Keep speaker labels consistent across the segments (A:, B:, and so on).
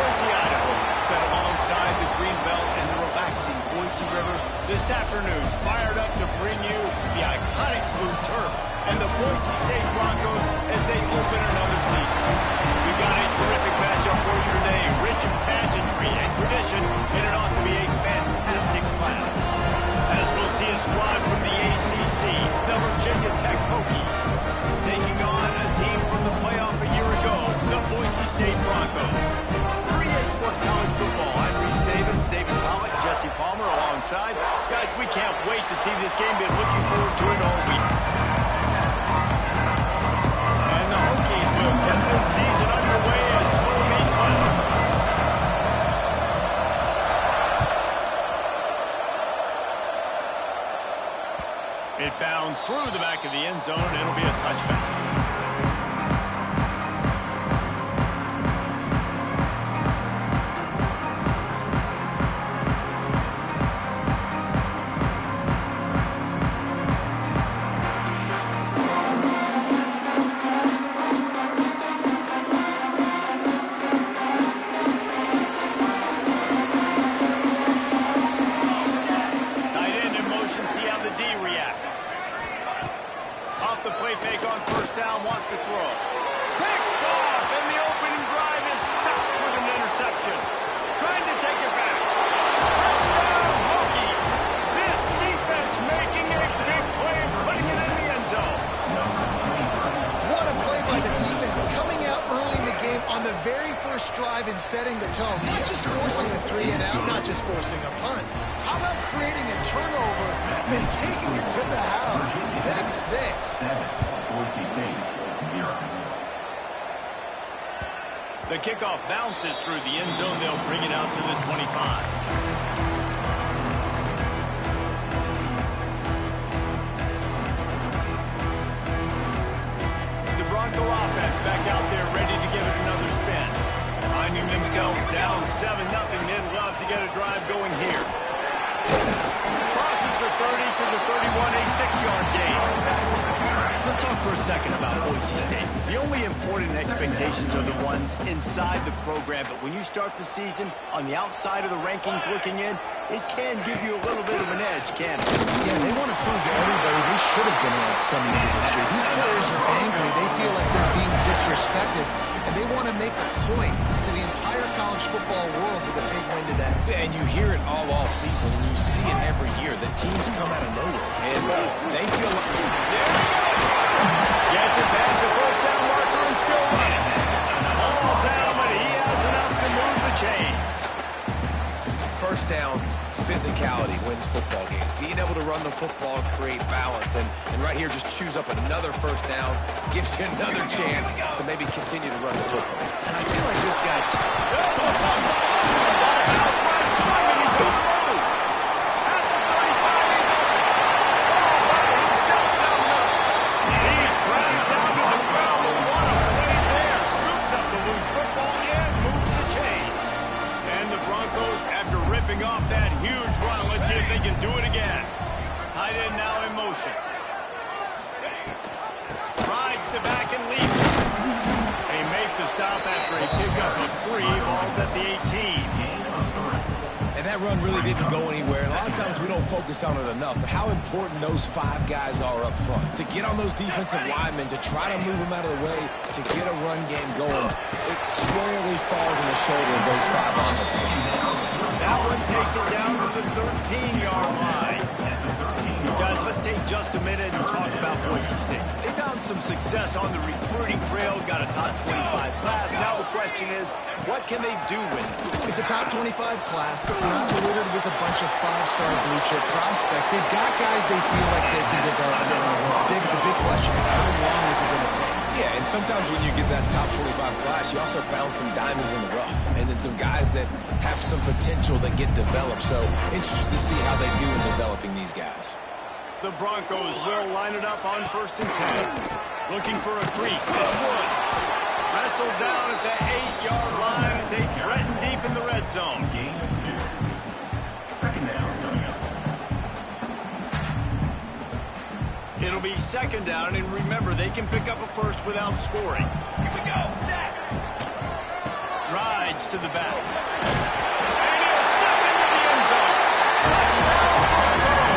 A: Boise, Idaho, set alongside the Greenbelt and the relaxing Boise River, this afternoon fired up to bring you the iconic blue turf and the Boise State Broncos as they open another season. We got a terrific matchup for you today, rich in pageantry and tradition, and it ought to be a fantastic clash. As we'll see a squad from the ACC, the Virginia Tech Hokies, taking on a team from the playoff a year ago, the Boise State Broncos. For EA Sports College Football, I'm Reese Davis, David Pollock, Jesse Palmer alongside. Guys, we can't wait to see this game. Been looking forward to it all week. And the Hokies will get this season underway as total meets home. It bounds through the back of the end zone. It'll be a touchback.
B: Setting the tone, not just forcing a 3-and-out, not just forcing a punt. How about creating a turnover and taking it to the house? Pick 6.
C: Boise State, 0.
A: The kickoff bounces through the end zone. They'll bring it out to the 25. Bronco offense back out there ready to give it another spin. Finding themselves down 7-0. They'd love to get a drive going here. Crosses the 30 to the 31, a 6-yard gain. Let's talk for a second about Boise State. The only important expectations are the ones inside the program, but when you start the season on the outside of the rankings looking in, it can give you a little bit of an edge, can't it?
B: Yeah, they want to prove to everybody they should have been ranked coming into this year. These players are angry. They feel like they're being disrespected, and they want to make a point to the entire college football world with a big win today.
D: Yeah, and you hear it all season, and you see it every year. The teams come out of nowhere, and they feel like...
A: There we go! Gets it past the first down marker and still running. All down, but he has enough to move the chains.
D: First down, physicality wins football games. Being able to run the football, create balance, and right here just choose up another first down, gives you another chance to maybe continue to run the football.
B: And I feel like this guy...
A: off that huge run. Let's see if they can do it again. Tight end now in motion. Rides to back and leaps. They make the stop after a pickup of 3. Ball's at the 18.
D: And that run really didn't go anywhere. A lot of times we don't focus on it enough, but how important those 5 guys are up front. To get on those defensive linemen, to try to move them out of the way, to get a run game going, it squarely falls on the shoulder of those 5 offensive linemen.
A: That one takes it down to the 13-yard line. Guys, let's take just a minute and talk about Boise State. They found some success on the recruiting trail, got a top 25 class. Now the question is, what can they do with it?
B: It's a top 25 class that's not littered with a bunch of 5-star blue-chip prospects. They've got guys they feel like they can develop. The big question is, how long is it going to take?
D: Yeah, and sometimes when you get that top 25 class, you also found some diamonds in the rough. And then some guys that have some potential that get developed. So interested to see how they do in developing these guys.
A: The Broncos will line it up on 1st and 10. Looking for a crease. It's Woods. Wrestled down at the 8-yard line as they threaten deep in the red zone.
C: Gain of 2. Second down coming up.
A: It'll be 2nd down, and remember, they can pick up a first without scoring.
C: Here we go. Set.
A: Rides gets to the back. And he'll step into the end zone. Touchdown, Broncos.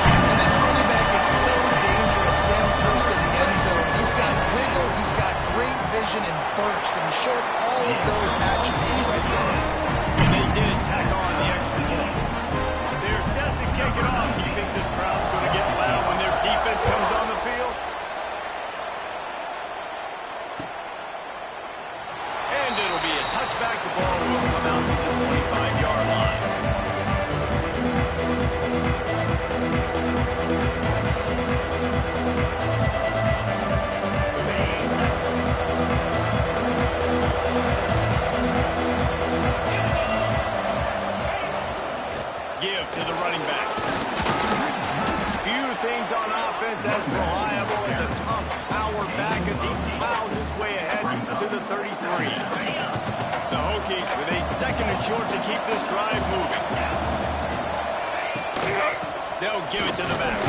B: And this running back is so dangerous down close to the end zone. He's got wiggle, he's got great vision and burst, and he showed all of those attributes right there.
A: And they did tack on the extra point. They're set to kick it off. Do you think this crowd's going to get loud when their defense comes on the field? And it'll be a touchback. The ball will come out to the 25-yard line. Give to the running back. Few things on offense as reliable as a tough power back as he plows his way ahead to the 33. The Hokies with a second and short to keep this drive moving. They'll give it to the back.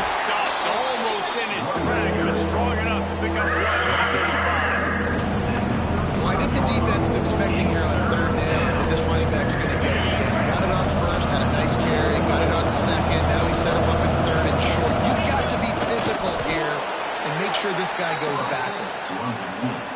A: Stopped almost in his track, but strong enough to pick up one at the 35.
B: Well, I think the defense is expecting here on third down that this running back's going to get it again. He got it on first, had a nice carry, got it on second. Now he set him up in third and short. You've got to be physical here and make sure this guy goes backwards.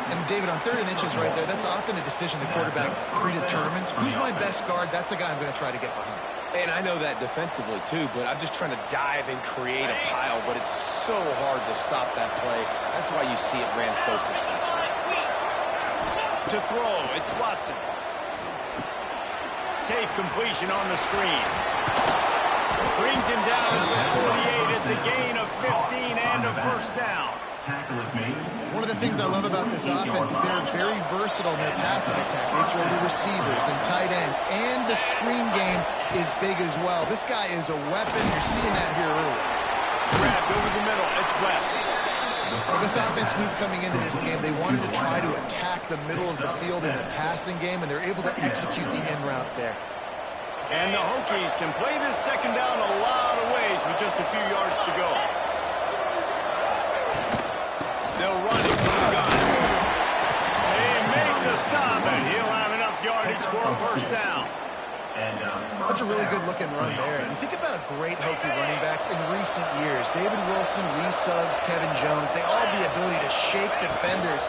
B: And David, on third and inches right there, that's often a decision the quarterback predetermines. Who's my best guard? That's the guy I'm going to try to get behind.
D: And I know that defensively, too, but I'm just trying to dive and create a pile, but it's so hard to stop that play. That's why you see it ran so successfully.
A: To throw, it's Watson. Safe completion on the screen. Brings him down to the 48. It's a gain of 15 and a first down.
B: One of the things I love about this offense is they're very versatile in their passing attack. They throw to receivers and tight ends, and the screen game is big as well. This guy is a weapon. You're seeing that here early.
A: Grabbed over the middle. It's West.
B: Well, this offense knew coming into this game they wanted to try to attack the middle of the field in the passing game, and they're able to execute the in route there.
A: And the Hokies can play this second down a lot of ways with just a few yards to go. They'll run it from the gun. They make the stop, and he'll have enough yardage for a first down.
B: That's a really good-looking run there. And you think about great Hokie running backs in recent years. David Wilson, Lee Suggs, Kevin Jones, they all have the ability to shake defenders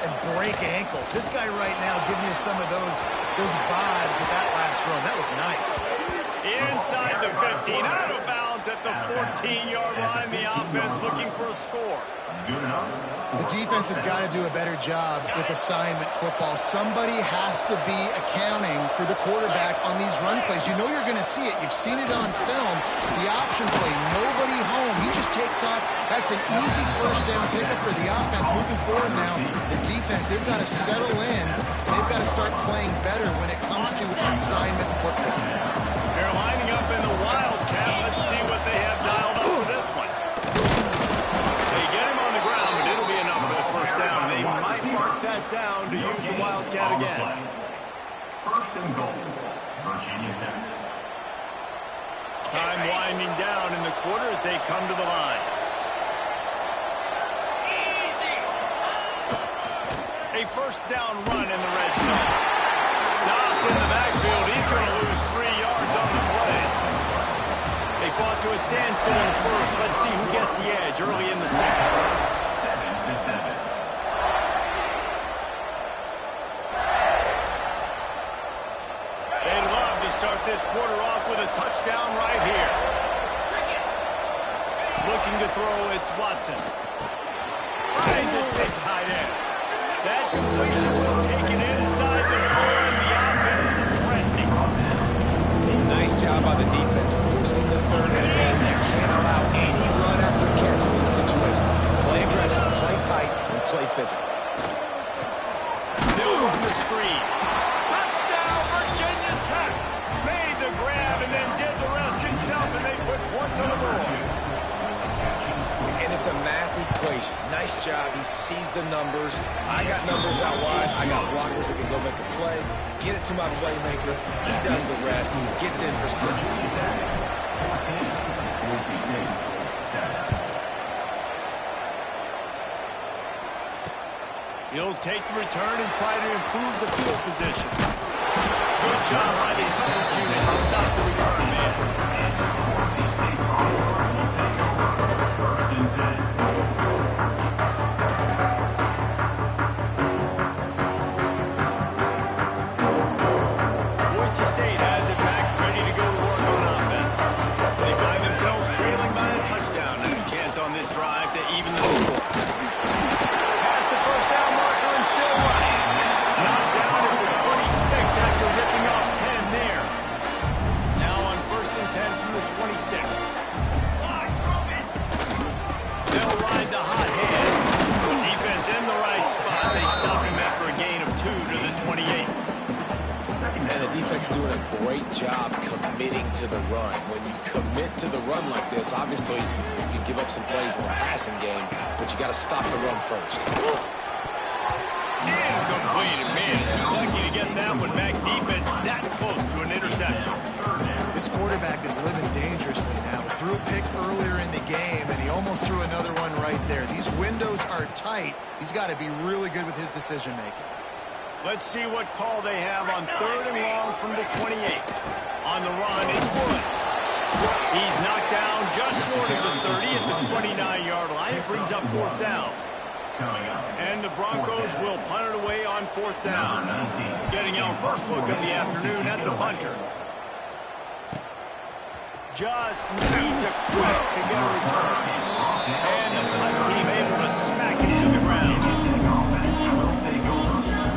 B: and break ankles. This guy right now giving me some of those vibes with that last run. That was nice.
A: Inside the 15, out of bounds at the 14-yard line. The offense looking for a score.
B: The defense has got to do a better job with assignment football. Somebody has to be accounting for the quarterback on these run plays. You know you're going to see it. You've seen it on film. The option play, nobody home. He just takes off. That's an easy first down pickup for the offense. Moving forward now, the defense, they've got to settle in, and they've got to start playing better when it comes to assignment football.
A: They're lining up in the Wildcat. Let's see what they have dialed up for this one. They get him on the ground, but it'll be enough for the first down. They might mark that down to use the Wildcat again.
C: First and goal, Virginia Tech.
A: Time winding down in the quarter as they come to the line. A first down run in the red zone. Stopped in the backfield. He's going to lose 3 yards on the play. They fought to a standstill in the first. Let's see who gets the edge early in the second.
C: 7-7.
A: They'd love to start this quarter off with a touchdown right here. Looking to throw, it's Watson. Finds his big tight end. That completion will take it inside the 4, and the offense is threatening.
D: Nice job by the defense, forcing the third and goal. You can't allow any run after catch in these situations. Play aggressive, play tight, and play physical.
A: New on the screen. Touchdown, Virginia Tech. Made the grab and then did the rest himself, and they put points on the board.
D: And it's a math equation. Nice job. He sees the numbers. I got numbers out wide. I got blockers that can go make a play. Get it to my playmaker. He does the rest. Gets in for 6.
A: He'll take the return and try to improve the field position. Good job by the coverage unit to stop the return, man. Boise State has it back, ready to go to work on offense. They find themselves trailing by a touchdown and a chance on this drive to even the score. Past the first down marker and still running. Knocked down at the 26 after ripping off 10 there. Now on 1st and 10 from the 26. They'll ride the hot hand. The defense in the right spot. They stop him after a gain of 2 to the 28.
D: And the defense doing a great job committing to the run. When you commit to the run like this, obviously you can give up some plays in the passing game, but you got to stop the run first.
A: Incomplete. Man, it's lucky to get that one back. Defense that close to an interception.
B: This quarterback is living dangerously now. He threw a pick earlier in the game, and he almost threw another one right there. These windows are tight. He's got to be really good with his decision-making.
A: Let's see what call they have on 3rd and long from the 28. On the run, it's Woods. He's knocked down just short of the 30 at the 29-yard line. It brings up 4th down. And the Broncos will punt it away on 4th down. Getting our first look of the afternoon at the punter. Just needs a quick to get a return. And the punt team able to smack it to the ground.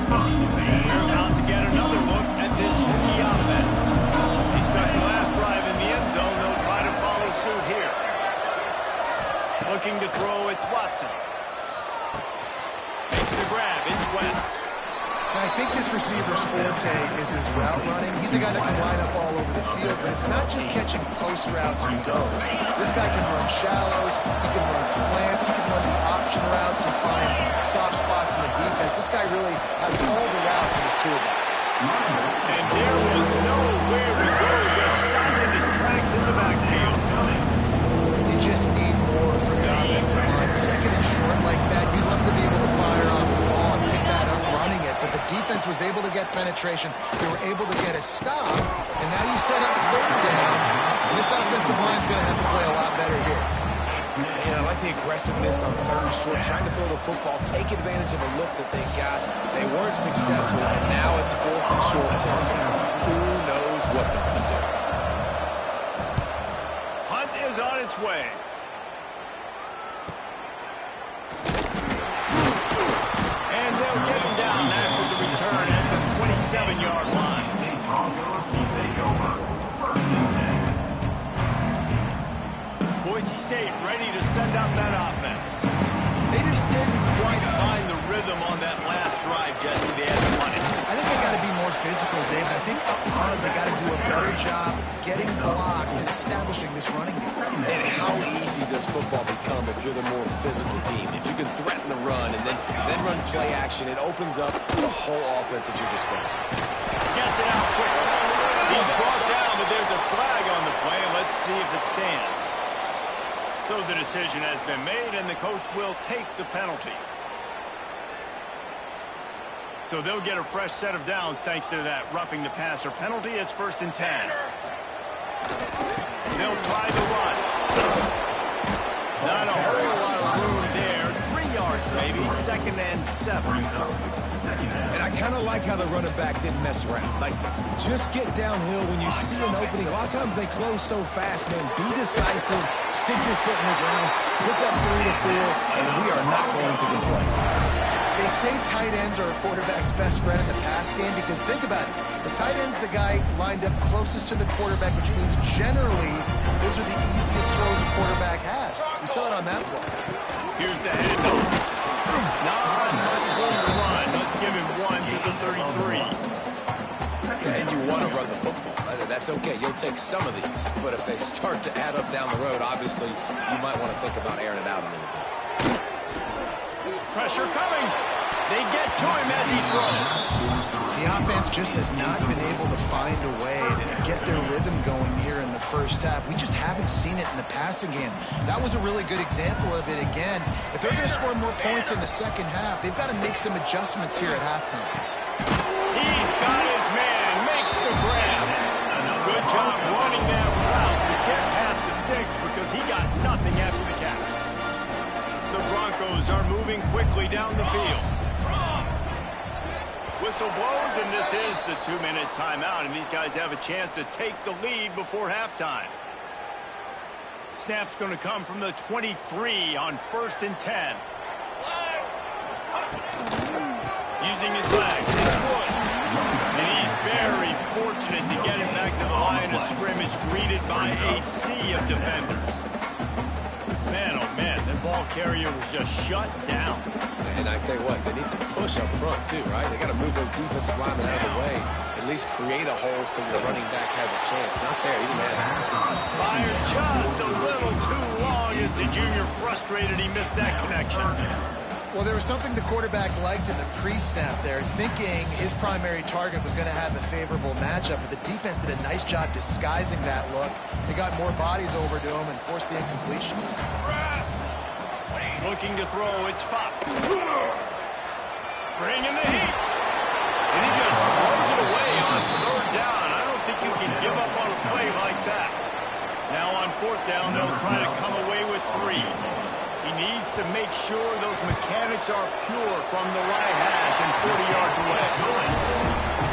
A: We're about to get another look at this rookie offense. He stuck the last drive in the end zone. They'll try to follow suit here. Looking to throw, it's Watson. Makes the grab, it's West.
B: And I think this receiver's forte is his route running. He's a guy that can line up all over the field, but it's not just catching post routes and goes. This guy can run shallows, he can run slants, he can run the option routes and find soft spots in the defense. This guy really has all the routes in his toolbox.
A: And there was nowhere to go, just stopped in his tracks in the backfield.
B: You just need more from your offensive line. 2nd and short like that, you'd love to be able to fire off the ball and pick that up running it, but the defense was able to get penetration. They were able to get a stop, and now you set up 3rd down, and this offensive line's going to have to play a lot better here.
D: And I like the aggressiveness on 3rd and short, trying to throw the football, take advantage of a look that they got. They weren't successful, and now it's 4th and short territory. Who knows what they're going to do?
A: Hunt is on its way. And they'll get him down after the return at the 27-yard line. Boise State ready to send out that offense. They just didn't quite find the rhythm on that last drive, Jesse. They had to run it.
B: I think they got to be more physical, David. I think up front they got to do a better job getting blocks and establishing this running game.
D: And how easy does football become if you're the more physical team? If you can threaten the run and then run play action, it opens up the whole offense at your disposal.
A: Gets it out quickly. He's brought down, but there's a flag on the play. Let's see if it stands. So the decision has been made, and the coach will take the penalty. So they'll get a fresh set of downs thanks to that roughing the passer penalty. It's 1st and 10. They'll try to run. Not a whole lot of room there. 3 yards maybe. 2nd and 7.
D: And I kind of like how the running back didn't mess around. Like, just get downhill when you see an opening. A lot of times they close so fast, man. Be decisive, stick your foot in the ground, pick up 3 to 4, and we are not going to complain.
B: They say tight ends are a quarterback's best friend in the pass game because think about it. The tight end's the guy lined up closest to the quarterback, which means generally those are the easiest throws a quarterback has. You saw it on that play.
A: Here's the handoff. Not much room to run. Let's give him 1 to the 33.
D: And you want to run the football. That's okay. You'll take some of these. But if they start to add up down the road, obviously, you might want to think about airing it out a little bit.
A: Pressure coming. They get to him as he throws.
B: The offense just has not been able to find a way to get their rhythm going here in the first half. We just haven't seen it in the passing game. That was a really good example of it again. If they're going to score more points in the second half, they've got to make some adjustments here at halftime.
A: He's got his man, makes the grab. Good job running that route to get past the sticks because he got nothing after the catch. The Broncos are moving quickly down the field. Whistle blows, and this is the 2-minute timeout, and these guys have a chance to take the lead before halftime. Snap's going to come from the 23 on 1st and 10. Using his legs, it's Woods. And he's very fortunate to get him back to the line of scrimmage, greeted by a sea of defenders. Man, oh man, that ball carrier was just shut down.
D: And I tell you what, they need some push up front too, right? They got to move those defensive linemen out of the way, at least create a hole so your running back has a chance. Not there, he didn't have that.
A: Fired just a little too long as the junior frustrated he missed that connection.
B: Well, there was something the quarterback liked in the pre-snap there, thinking his primary target was going to have a favorable matchup, but the defense did a nice job disguising that look. They got more bodies over to him and forced the incompletion.
A: Looking to throw, it's Fox. Bringing the heat. And he just throws it away on 3rd down. I don't think you can give up on a play like that. Now on 4th down, they'll try to come away with 3. He needs to make sure those mechanics are pure from the right hash and 40 yards away.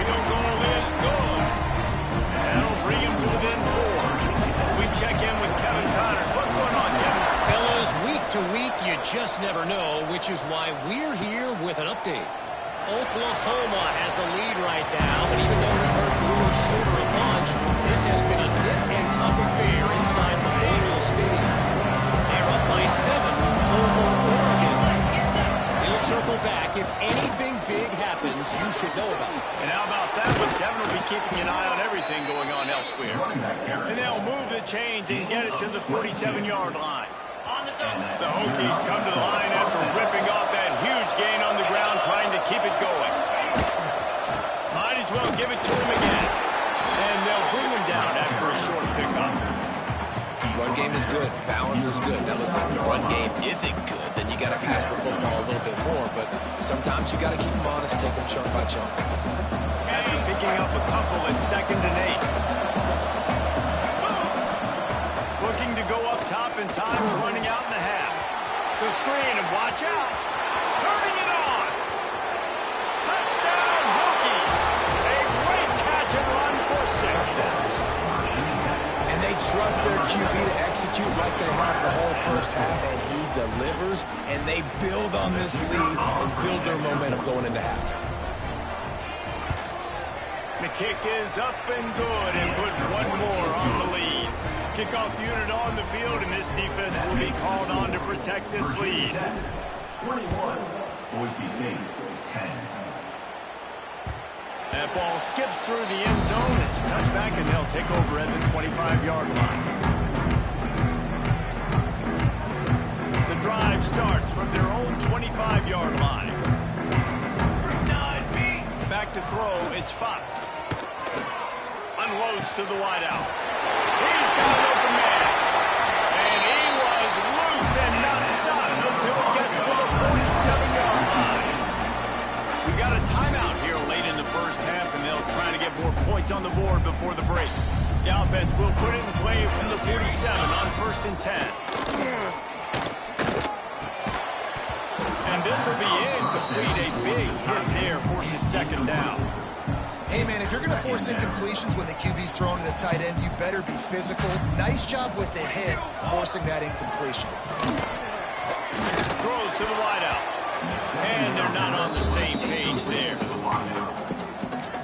A: Field goal is good. That'll bring him to within 4. We check in with Kevin Connors. What's going on, Kevin?
E: Fellas, week to week, you just never know, which is why we're here with an update. Oklahoma has the lead right now, but even though we heard Brewers sort of a bunch, this has been a nip and tuck affair inside Memorial Stadium. They're up by 7 over Oregon. He'll circle back. If anything big happens, you should know about it.
A: And how about that one? Kevin will be keeping an eye on everything going on elsewhere. And they'll move the chains and get it to the 47-yard line. The Hokies come to the line after ripping off that huge gain on the ground, trying to keep it going. Might as well give it to him again. And they'll bring him down after a short pickup.
D: Run game is good. Balance is good. Now listen, if the run game isn't good, then you got to pass the football a little bit more. But sometimes you got to keep them honest, take them chunk by chunk.
A: After picking up a couple at 2nd and 8. Looking to go up top, and time's running out in the half. The screen, and watch out. Turning it on. Touchdown, Hokies. A great catch and run for 6.
D: And they trust their QB to execute like they have the whole first half, and he delivers, and they build on this lead and build their momentum going into halftime.
A: The kick is up and good, and put one more on the lead. Kickoff unit on the field, and this defense will be called on to protect this lead.
C: 21, Boise State, 10.
A: That ball skips through the end zone. It's a touchback, and they'll take over at the 25-yard line. The drive starts from their own 25-yard line. Back to throw, it's Fox. Unloads to the wideout. He's got an open man. And he was loose and not stopped until he gets to the 47-yard line. We got a timeout here late in the first half, and they'll try to get more points on the board before the break. The offense will put it in play from the 47 on 1st and 10. And this will be incomplete. A big hit there forces 2nd down.
B: Hey, man, if you're going to force incompletions when the QB's throwing to the tight end, you better be physical. Nice job with the hit, forcing that incompletion.
A: Throws to the wideout. And they're not on the same page there.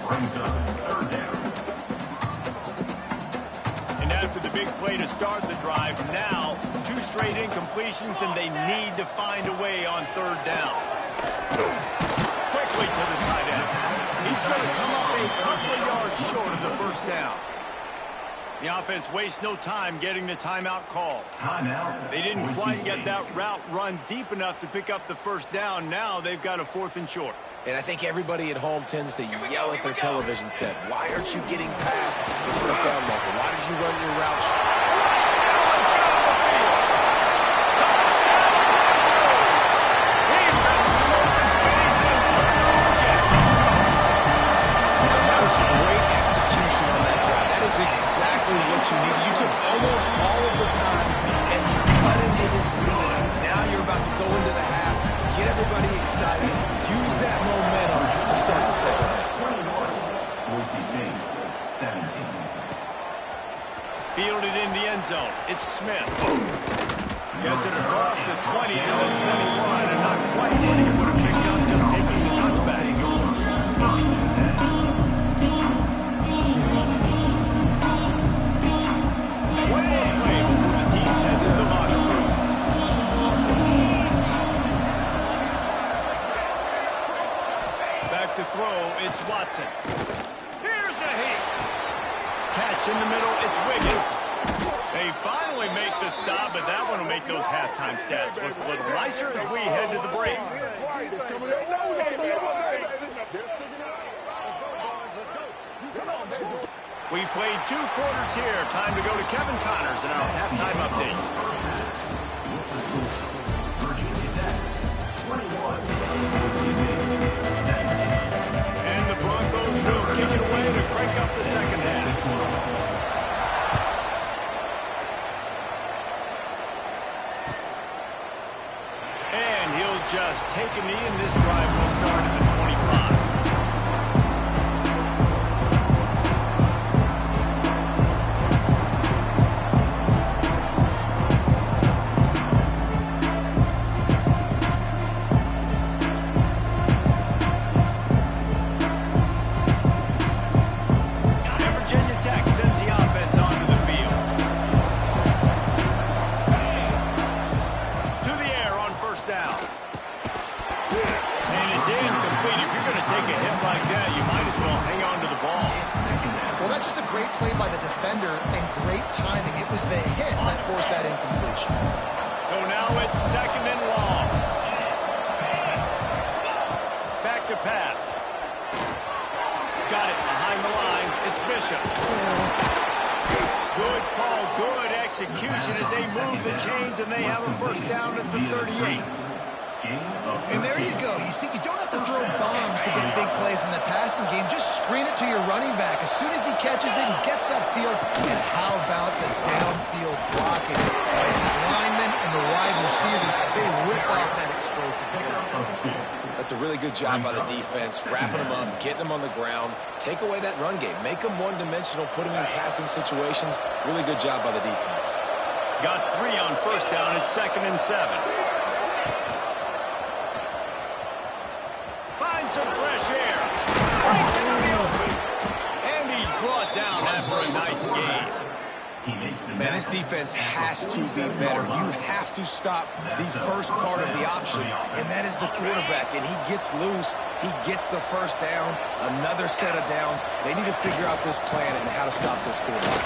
C: Brings up 3rd down.
A: And after the big play to start the drive, now 2 straight incompletions, and they need to find a way on 3rd down. Quickly to the tight end. He's going to come up a couple of yards short of the 1st down. The offense wastes no time getting the timeout called.
C: Timeout.
A: They didn't quite get that route run deep enough to pick up the 1st down. Now they've got a 4th and short.
D: And I think everybody at home tends to yell at their television set. Why aren't you getting past the first down marker? Why did you run your route? And that was great execution on that drive. That is exactly what you needed. You took almost all of the time, and you cut into this lead. Now you're about to go into the half, get everybody excited, use that momentum to start the second half.
C: 21, Boise State, 17.
A: Fielded in the end zone. It's Smith. Gets it across the 20 to the 21, and not quite what he would have picked up just taking the touchback. One more play before the teams head to the locker room. Back to throw, it's Watson. Here's a hit. Catch in the middle, it's Wiggins. They finally make the stop, but that one will make those halftime stats look a little nicer as we head to the break. We've played 2 quarters here. Time to go to Kevin Connors in our halftime update. And the Broncos will kick it away to crank up the second half. And he'll just take a knee, and this drive will start at the 25. Execution as they move the chains, and they have a first down at the 38.
B: And there you go. You see, you don't have to throw bombs to get big plays in the passing game. Just screen it to your running back. As soon as he catches it, he gets upfield. And how about the downfield blocking by his linemen and the wide receivers as they rip off that explosive play.
D: That's a really good job by the defense, wrapping them up, getting them on the ground. Take away that run game. Make them one-dimensional, put them in passing situations. Really good job by the defense.
A: Got 3 on first down. It's 2nd and 7. Finds some fresh air. Breaks into the open. And he's brought down after a nice gain.
D: Man, this defense has to be better. You have to stop the first part of the option, and that is the quarterback. And he gets loose. He gets the first down, another set of downs. They need to figure out this plan and how to stop this quarterback.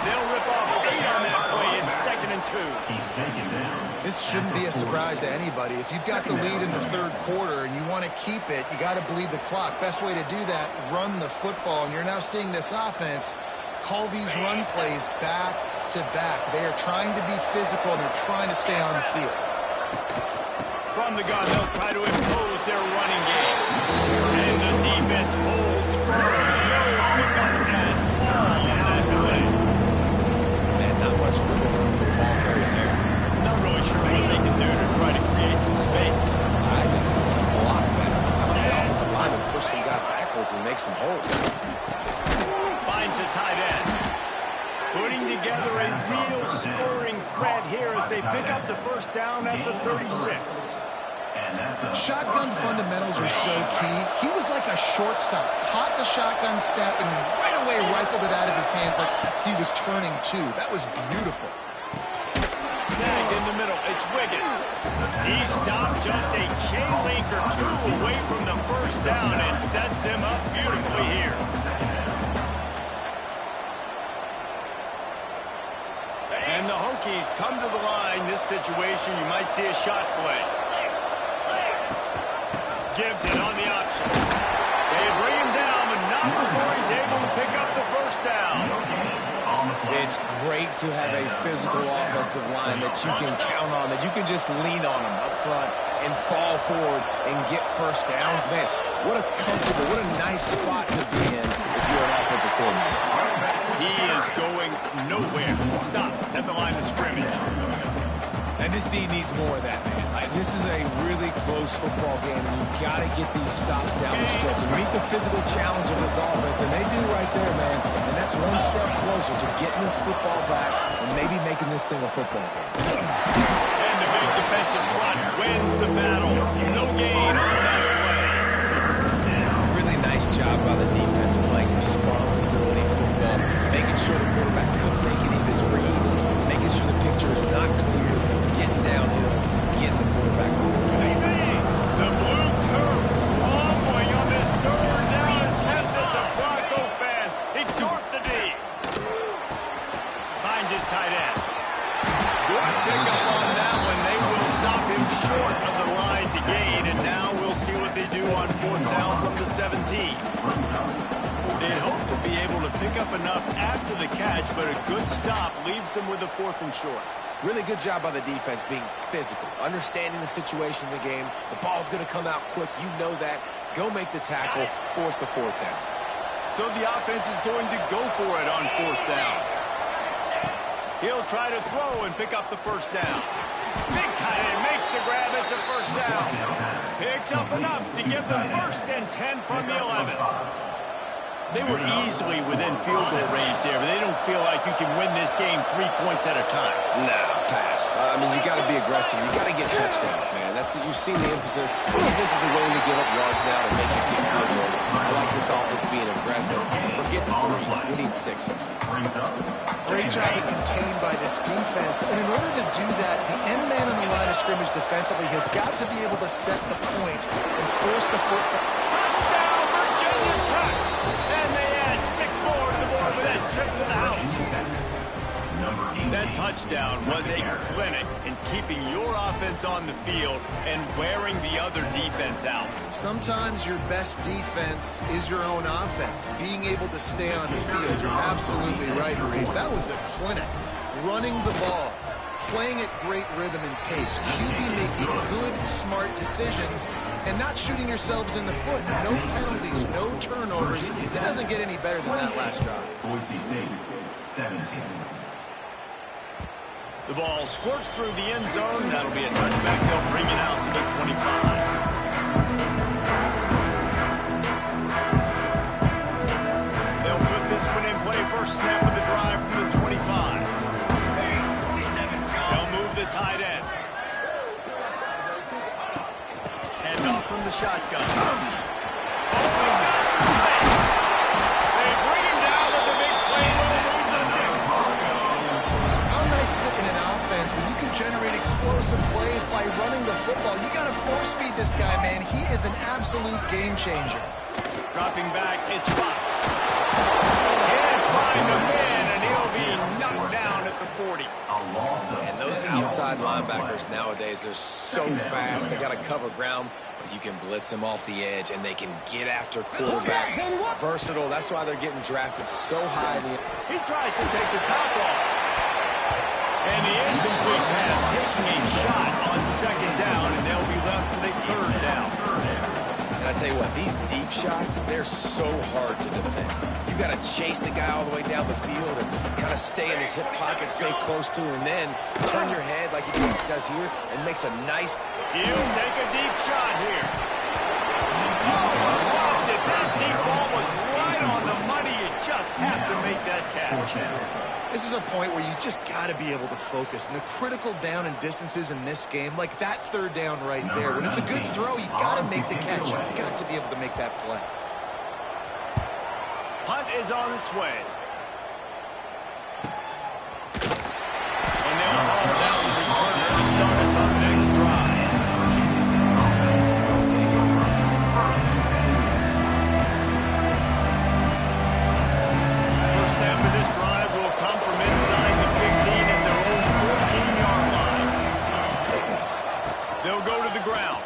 A: They'll rip off 8 on that play. It's 2nd and 2.
C: He's taken down.
B: This shouldn't be a surprise to anybody. If you've got the lead in the 3rd quarter and you want to keep it, you got to bleed the clock. Best way to do that, run the football. And you're now seeing this offense call these run plays back to back. They are trying to be physical, and they're trying to stay on the field.
A: From the gun, they'll try to impose their running game. And the defense holds firm. No pickup at all on that play.
D: Man, not much wiggle room for the ball carrier there.
A: Not really sure what they can do to try to create some space.
D: I think a lot better. How about the offensive lineman push some guy backwards and make some holes?
A: Finds a tight end. Putting together a real scoring threat here as they pick up the first down at the 36.
B: Shotgun fundamentals are so key. He was like a shortstop. Caught the shotgun snap and right away rifled it out of his hands like he was turning two. That was beautiful.
A: Snagged in the middle. It's Wiggins. He stopped just a chain link or 2 away from the first down and sets them up beautifully here. And the Hokies come to the line. This situation, you might see a shot play. Gives it on the option. They bring him down, but not before he's able to pick up the first down.
D: It's great to have a physical offensive line that you can count on, that you can just lean on them up front and fall forward and get first downs. Man, what a comfortable, what a nice spot to be in if you're an offensive coordinator.
A: He is going nowhere. Stop at the line of scrimmage.
D: And this D needs more of that, man. This is a really close football game, and you've got to get these stops down the stretch and meet the physical challenge of this offense, and they do right there, man. And that's one step closer to getting this football back and maybe making this thing a football game.
A: And the big defensive front wins the battle. No gain on that play.
D: Really nice job by the defense playing responsibility football, making sure the quarterback couldn't make any of his reads, making sure the picture is not clear, getting downhill, getting the quarterback on the ground.
A: The blue turf rumbling on this third down attempt as the Bronco fans exhort the D. Finds his tight end. Good pickup on that one. They will stop him short of the line to gain, and now we'll see what they do on fourth down from the 17. They'd hope to be able to pick up enough after the catch, but a good stop leaves them with a 4th and short.
D: Really good job by the defense being physical, understanding the situation in the game. The ball's going to come out quick. You know that. Go make the tackle, force the 4th down.
A: So the offense is going to go for it on 4th down. He'll try to throw and pick up the first down. Big tight end makes the grab. It's a first down. Picks up enough to give them 1st and 10 from the 11. They were easily within field goal range there, but they don't feel like you can win this game 3 points at a time.
D: No, pass. I mean, you got to be aggressive. You got to get touchdowns, man. You've seen the emphasis. Defenses are willing to give up yards now to make you get field goals. I like this offense being aggressive. Forget the 3s. We need 6s.
B: Great job of contained by this defense. And in order to do that, the end man on the line of scrimmage defensively has got to be able to set the point and force the football.
A: Touchdown, Virginia Tech! And they add 6 more to the board with that trip to the house. That touchdown was a clinic in keeping your offense on the field and wearing the other defense out.
B: Sometimes your best defense is your own offense. Being able to stay on the field, you're absolutely right, Maurice. That was a clinic. Running the ball, playing at great rhythm and pace, QB making good, smart decisions, and not shooting yourselves in the foot. No penalties, no turnovers. It doesn't get any better than that last drive.
C: Boise State, 17.
A: The ball squirts through the end zone. That'll be a touchback. They'll bring it out to the 25. They'll put this one in play. First snap of the drive from the 25. They'll move the tight end. Hand off from the shotgun. Oh, he's got some space. They bring him down with the big play. They'll move the sticks.
B: How nice is it in an offense when you can generate explosive plays by running the football? You got to force feed this guy, man. He is an absolute game changer.
A: Dropping back, it's Fox. Can't find a man, and he'll be knocked down at the 40.
D: And those outside linebackers nowadays, they're so fast. They got to cover ground, but you can blitz them off the edge, and they can get after quarterbacks. Versatile. That's why they're getting drafted so high in the...
A: He tries to take the top off. And the incomplete pass taking a shot on 2nd down, and they'll be left with a 3rd down.
D: And I tell you what, these deep shots, they're so hard to defend. You got to chase the guy all the way down the field and kind of stay in his hip pocket, stay close to him, and then turn your head like he just does here and makes a nice...
A: He'll take a deep shot here. Oh, he dropped it. That deep ball was right on the money. You just have to make that catch.
B: This is a point where you just got to be able to focus. And the critical down and distances in this game, like that 3rd down right there, when it's a good throw, you got to make the catch. You got to be able to make that play.
A: Punt is on its way. And they'll haul down the returner to start us on the next drive. First snap of this drive will come from inside the 15 at their own 14-yard line. They'll go to the ground.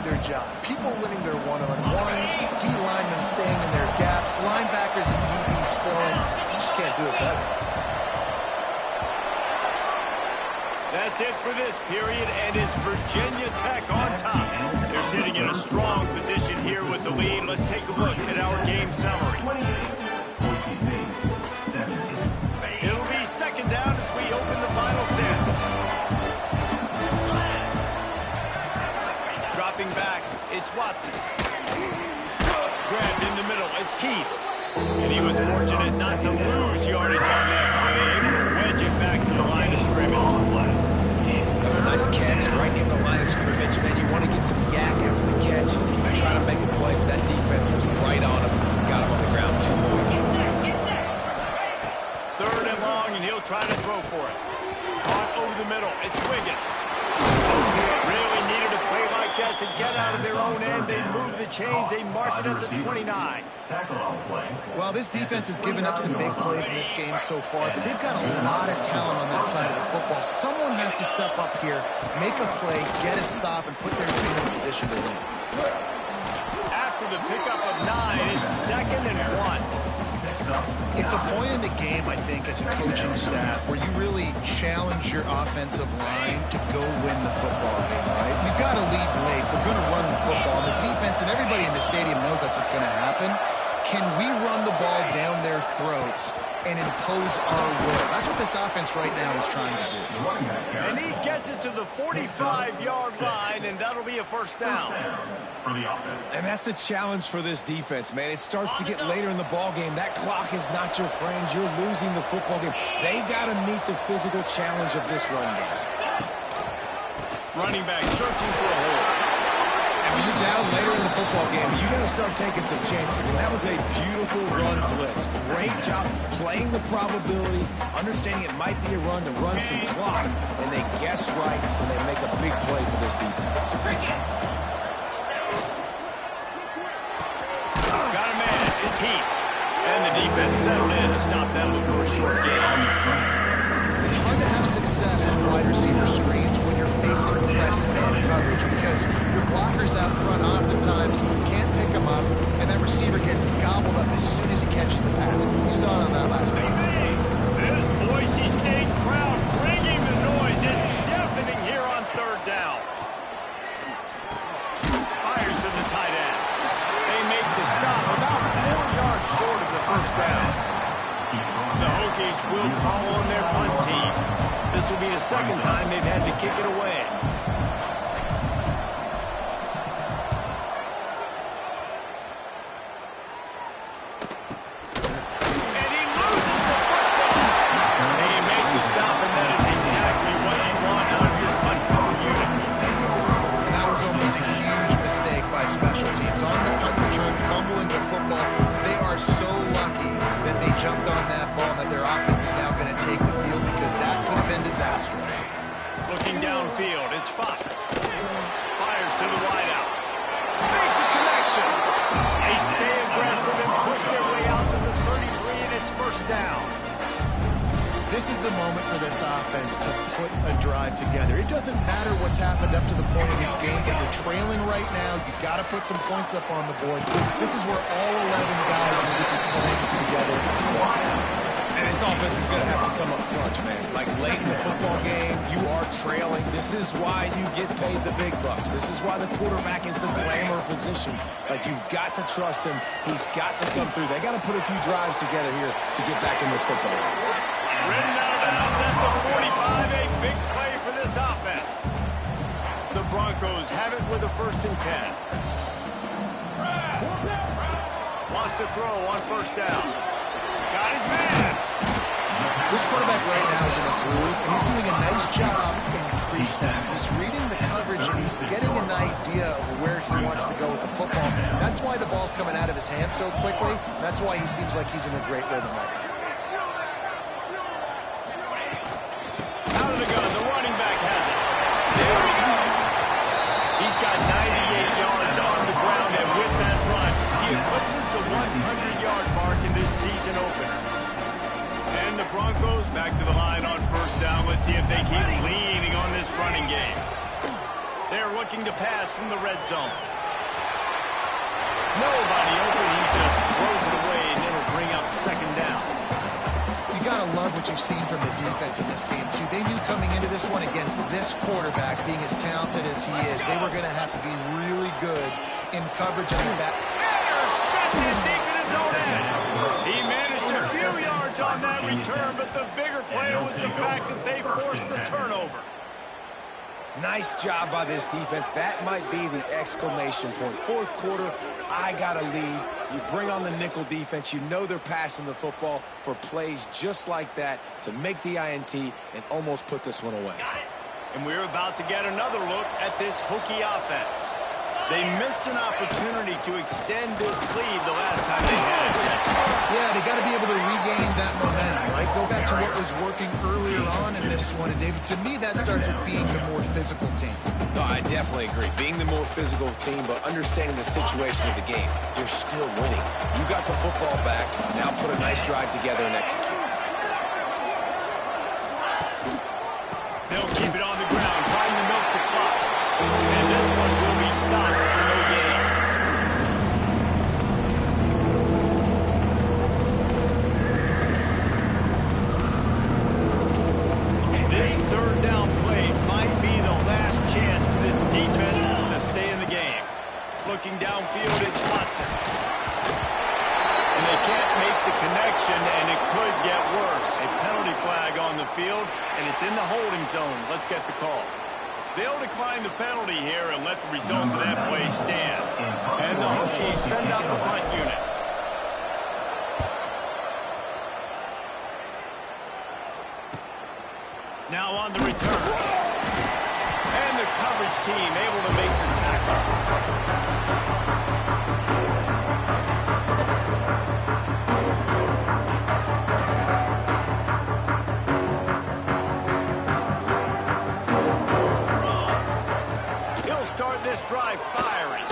B: their job. People winning their one-on-ones, D linemen staying in their gaps, linebackers and DBs filling. You just can't do it better.
A: That's it for this period, and it's Virginia Tech on top. They're sitting in a strong position here with the lead. Let's take a look at our game summary. It'll be second down as we open the final stanza. Dropping back, it's Watson. Grabbed in the middle, it's Keith. And he was fortunate not to lose yardage on that play. Able to wedge it back to the line of scrimmage.
D: That was a nice catch right near the line of scrimmage. Man, you want to get some yak after the catch and try to make a play, but that defense was right on him. Got him on the ground too quick.
A: Third and long, and he'll try to throw for it. Caught over the middle. It's Wiggins. Really needed a play like that to get out of their own end. They move the chains. They mark it at the 29.
B: Well, this defense has given up some big plays in this game so far, but they've got a lot of talent on that side of the football. Someone has to step up here, make a play, get a stop, and put their team in a position to win.
A: After the pickup of 9, it's second and 1.
B: It's a point in the game, I think, as a coaching staff, where you really challenge your offensive line to go win the football game, right? We've got to lead late. We're going to run the football. The defense and everybody in the stadium knows that's what's going to happen. Can we run the ball down their throats and impose our will? That's what this offense right now is trying to do.
A: And he gets it to the 45-yard line, and that'll be a first down.
D: And that's the challenge for this defense, man. It starts to get later in the ball game. That clock is not your friend. You're losing the football game. They got to meet the physical challenge of this run game.
A: Running back searching for a hole.
D: And when you're down later in the football game, you got to start taking some chances. And that was a beautiful run blitz. Great job playing the probability, understanding it might be a run to run some clock, and they guess right when they make a big play for this defense.
A: Got a man. It's Heath. And the defense settled in to stop that look for a short game.
B: It's hard to have success on wide receiver screens when you're facing press man coverage because your blockers out front oftentimes can't pick them up, and that receiver gets gobbled up as soon as he catches the pass. We saw it on that last play.
A: This Boise State crowd bringing the noise. It's deafening here on third down. Fires to the tight end. They make the stop about 4 yards short of the first down. The Hokies will call on their punt team. This will be the second time they've had to kick it away. And he loses the football. They make the stop, and that is exactly what you want out of your punt cover unit.
B: And that was almost a huge mistake by special teams. On the punt return, fumbling the football, they are so lucky that they jumped on that ball and that their offense is now going to take the field because that could have been disastrous.
A: Looking downfield, it's Fox. Fires to the wideout. Makes a connection. They stay aggressive and push their way out to the 33, and it's first down.
B: This is the moment for this offense to put a drive together. It doesn't matter what's happened up to the point of this game, but you're trailing right now. You got to put some points up on the board. This is where all 11 guys need to be playing together as one.
D: And this offense is going to have to come up clutch, man. Like late in the football game, you are trailing. This is why you get paid the big bucks. This is why the quarterback is the glamour position. Like, you've got to trust him. He's got to come through. They got to put a few drives together here to get back in this football game.
A: Ridden out of bounds at the 45, a big play for this offense. The Broncos have it with a 1st and 10. Wants to throw on first down. Got his man.
B: This quarterback right now is in a groove, and he's doing a nice job increasing. He's reading the coverage, and he's getting an idea of where he wants to go with the football. That's why the ball's coming out of his hands so quickly. That's why he seems like he's in a great rhythm right now.
A: Out of the gun, the running back has it. There he goes. He's got 98 yards on the ground, and with that run, he eclipses the 100-yard mark in this season opener. And the Broncos back to the line on first down. Let's see if they keep leaning on this running game. They're looking to pass from the red zone. Nobody open. He just throws it away, and it'll bring up second down.
B: You got to love what you've seen from the defense in this game, too. They knew coming into this one against this quarterback, being as talented as he is, they were going to have to be really good in coverage and that.
A: Intercepted deep in his own end. He managed a few yards on that return, but the bigger play was the fact that they forced the turnover.
D: Nice job by this defense. That might be the exclamation point. Fourth quarter, I got a lead. You bring on the nickel defense. You know they're passing the football for plays just like that to make the INT and almost put this one away.
A: And we're about to get another look at this Hokie offense. They missed an opportunity to extend this lead the last time they had it.
B: Yeah, they got to be able to regain that momentum, right? Go back to what was working earlier on in this one. And David, to me, that starts with being the more physical team.
D: No, I definitely agree. Being the more physical team, but understanding the situation of the game. You're still winning. You got the football back. Now put a nice drive together and execute.
A: They'll keep it on the ground, trying to milk the clock. And this one will be stopped for no gain. This third down play might be the last chance for this defense to stay in the game. Looking downfield, it's Watson. And they can't make the connection, and it could get worse. A penalty flag on the field, and it's in the holding zone. Let's get the call. They'll decline the penalty here and let the result of that play stand. And the Hokies send out the punt unit. Now on the return. And the coverage team able to make the tackle. Start this drive firing.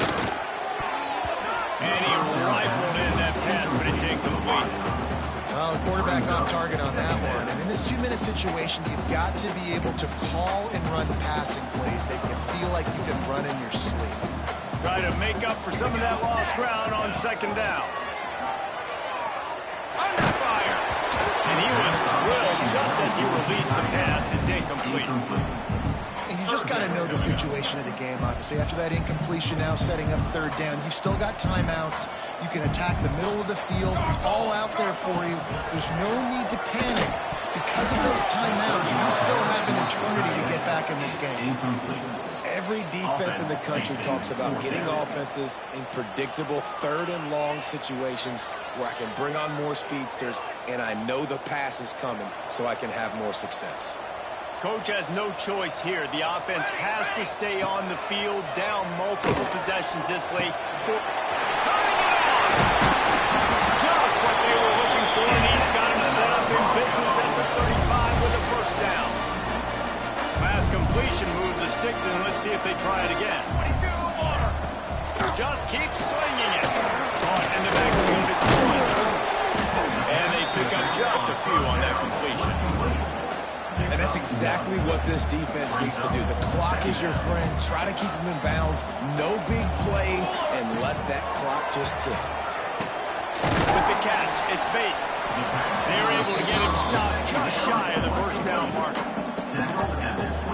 A: And he rifled in that pass, but it's incomplete.
B: Well, the quarterback off target on that one. And in this 2-minute situation, you've got to be able to call and run passing plays that you feel like you can run in your sleep.
A: Try to make up for some of that lost ground on second down. Under fire. And he was drilled just as he released the pass. It's incomplete.
B: And you just got to know the situation of the game, obviously. After that incompletion now setting up third down, you've still got timeouts. You can attack the middle of the field. It's all out there for you. There's no need to panic. Because of those timeouts, you still have an eternity to get back in this game.
D: Every defense in the country talks about getting offenses in predictable third and long situations where I can bring on more speedsters and I know the pass is coming so I can have more success.
A: Coach has no choice here. The offense has to stay on the field, down multiple possessions this late. Turning it on! Just what they were looking for, and he's got him set up in business at the 35 with a first down. Pass completion, move the sticks, and let's see if they try it again. Just keep swinging it. Caught in the backfield, it's one. And they pick up just a few on that completion.
D: And that's exactly what this defense needs to do. The clock is your friend. Try to keep them in bounds. No big plays, and let that clock just tick.
A: With the catch, it's Bates. They're able to get him stopped just shy of the first down mark.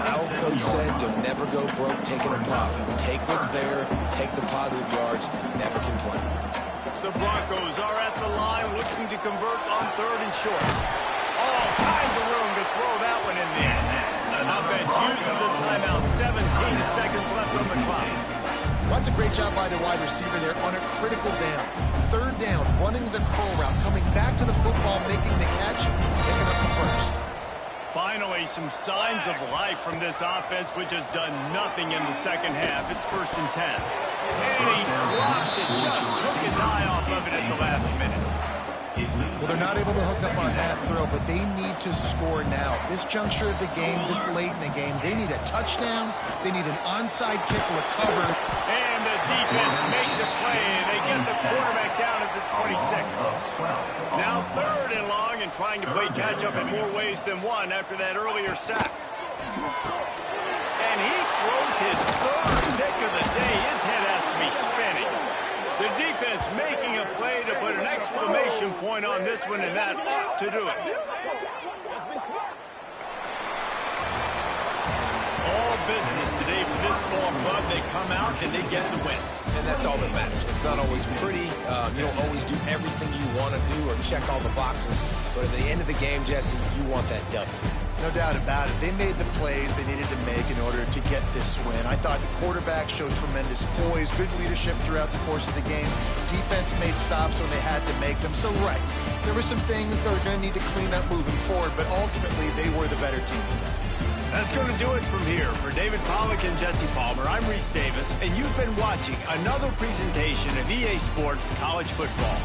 D: My old coach said you'll never go broke taking a profit. Take what's there, take the positive yards, never complain.
A: The Broncos are at the line looking to convert on third and short. All kinds of room to throw that one in there. Offense uses the timeout. 17 seconds left on the clock.
B: Well, that's a great job by the wide receiver there on a critical down. Third down, running the curl route, coming back to the football, making the catch, picking up the first.
A: Finally, some signs of life from this offense, which has done nothing in the second half. It's 1st and 10. And he drops it, just took his eye off of it at the last minute.
B: Well, they're not able to hook up on that throw, but they need to score now. This juncture of the game, this late in the game, they need a touchdown. They need an onside kick recovered.
A: And the defense makes a play. They get the quarterback down at the 26. Now 3rd and long and trying to play catch-up in more ways than one after that earlier sack. And he throws his third pick of the day. His head has to be spinning. The defense making a play to put an exclamation point on this one, and that ought to do it. All business today for this ball club. They come out and they get the win.
D: And that's all that matters. It's not always pretty. You don't always do everything you want to do or check all the boxes. But at the end of the game, Jesse, you want that W.
B: No doubt about it. They made the plays they needed to make in order to get this win. I thought the quarterback showed tremendous poise, good leadership throughout the course of the game. Defense made stops when they had to make them. So, right, there were some things they were going to need to clean up moving forward, but ultimately they were the better team today.
A: That's going to do it from here. For David Pollack and Jesse Palmer, I'm Reese Davis, and you've been watching another presentation of EA Sports College Football.